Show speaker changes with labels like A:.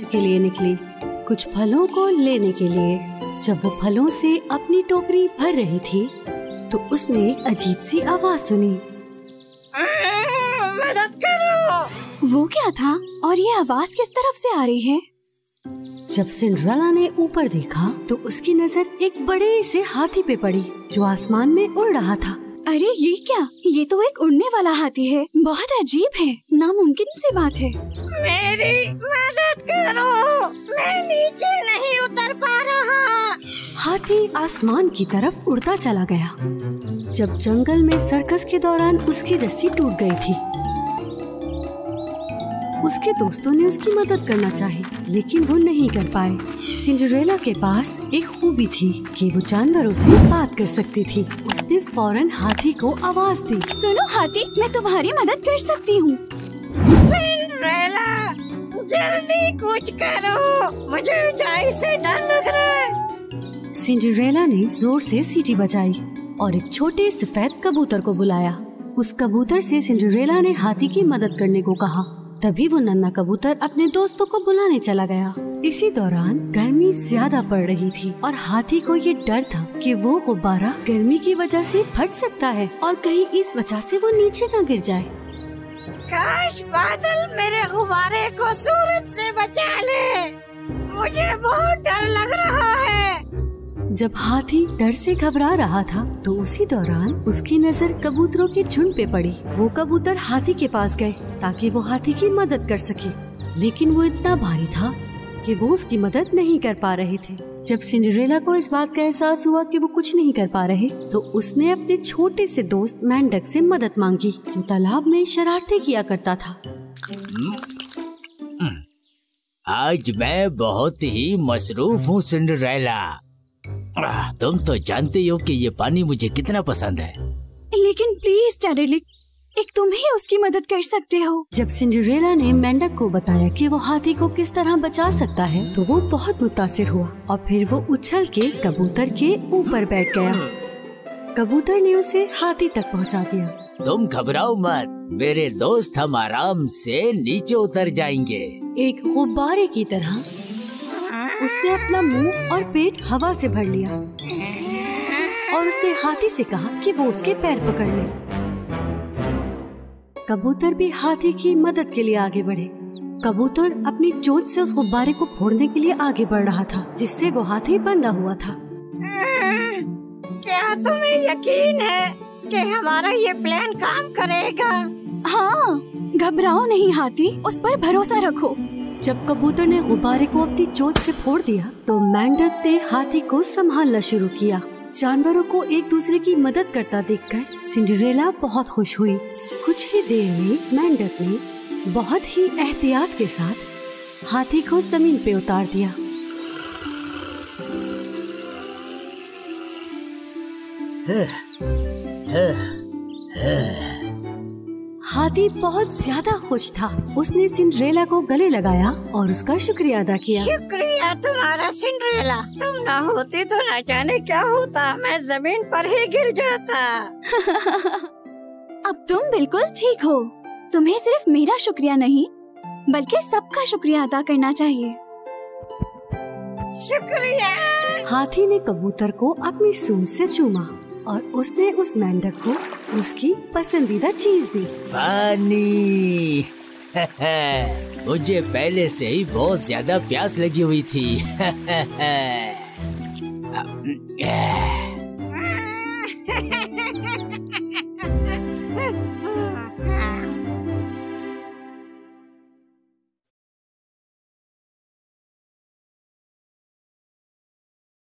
A: के लिए निकली, कुछ फलों को लेने के लिए। जब वो फलों से अपनी टोकरी भर रही थी तो उसने एक अजीब सी आवाज सुनी।
B: मदद करो।
C: वो क्या था और ये आवाज किस तरफ से आ रही है?
A: जब सिंड्रेला ने ऊपर देखा तो उसकी नजर एक बड़े से हाथी पे पड़ी जो आसमान में उड़ रहा था।
C: अरे ये क्या? ये तो एक उड़ने वाला हाथी है। बहुत अजीब है, नामुमकिन सी बात है।
B: मेरी मदद करो, मैं नीचे नहीं उतर पा रहा।
A: हाथी आसमान की तरफ उड़ता चला गया। जब जंगल में सर्कस के दौरान उसकी रस्सी टूट गई थी, उसके दोस्तों ने उसकी मदद करना चाही, लेकिन वो नहीं कर पाए। सिंड्रेला के पास एक खूबी थी कि वो जानवरों से बात कर सकती थी। उसने फौरन हाथी को आवाज दी।
C: सुनो हाथी, मैं तुम्हारी मदद कर सकती हूँ।
B: सिंड्रेला, जल्दी कुछ करो, मुझे ऊंचाई से डर लग रहा है।
A: सिंड्रेला ने जोर से सीटी बजाई और एक छोटे सफेद कबूतर को बुलाया। उस कबूतर से सिंड्रेला ने हाथी की मदद करने को कहा। तभी वो नन्हा कबूतर अपने दोस्तों को बुलाने चला गया। इसी दौरान गर्मी ज्यादा पड़ रही थी और हाथी को ये डर था कि वो गुब्बारा गर्मी की वजह से फट सकता है और कहीं इस वजह से वो नीचे न गिर जाए।
B: काश बादल मेरे गुब्बारे को सूरज से बचा ले, मुझे बहुत डर लग रहा है।
A: जब हाथी डर से घबरा रहा था तो उसी दौरान उसकी नजर कबूतरों के झुंड पे पड़ी। वो कबूतर हाथी के पास गए ताकि वो हाथी की मदद कर सके, लेकिन वो इतना भारी था कि वो उसकी मदद नहीं कर पा रहे थे। जब सिंड्रेला को इस बात का एहसास हुआ कि वो कुछ नहीं कर पा रहे तो उसने अपने छोटे से दोस्त मेंढक से मदद मांगी जो तालाब में शरारतें किया करता था।
D: आज मैं बहुत ही मसरूफ हूँ सिंड्रेला। तुम तो जानते हो कि ये पानी मुझे कितना पसंद है।
C: लेकिन प्लीज टेरिलिक, एक तुम ही उसकी मदद कर सकते हो।
A: जब सिंड्रेला ने मेंढक को बताया कि वो हाथी को किस तरह बचा सकता है तो वो बहुत मुतासिर हुआ और फिर वो उछल के कबूतर के ऊपर बैठ गया। कबूतर ने उसे हाथी तक पहुंचा दिया।
D: तुम घबराओ मत, मेरे दोस्त हम आराम से नीचे उतर जाएंगे।
A: एक गुब्बारे की तरह उसने अपना मुंह और पेट हवा से भर लिया और उसने हाथी से कहा कि वो उसके पैर पकड़ ले। कबूतर भी हाथी की मदद के लिए आगे बढ़े। कबूतर अपनी चोंच से उस गुब्बारे को फोड़ने के लिए आगे बढ़ रहा था जिससे वो हाथी बंधा हुआ था।
B: क्या तुम्हें यकीन है कि हमारा ये प्लान काम करेगा?
C: हाँ, घबराओ नहीं हाथी, उस पर भरोसा रखो।
A: जब कबूतर ने गुब्बारे को अपनी चोंच से फोड़ दिया तो मेंढक ने हाथी को संभालना शुरू किया। जानवरों को एक दूसरे की मदद करता देखकर सिंड्रेला बहुत खुश हुई। कुछ ही देर में मेंढक ने बहुत ही एहतियात के साथ हाथी को जमीन पे उतार दिया। हाथी बहुत ज्यादा खुश था। उसने सिंड्रेला को गले लगाया और उसका शुक्रिया अदा किया।
B: शुक्रिया तुम्हारा सिंड्रेला, तुम ना होती तो न जाने क्या होता, मैं जमीन पर ही गिर जाता।
C: अब तुम बिल्कुल ठीक हो। तुम्हें सिर्फ मेरा शुक्रिया नहीं बल्कि सबका शुक्रिया अदा करना चाहिए।
B: शुक्रिया।
A: हाथी ने कबूतर को अपनी सूंड से चूमा और उसने उस मेंढक को उसकी पसंदीदा चीज दी,
D: पानी। मुझे पहले से ही बहुत ज्यादा प्यास लगी हुई थी।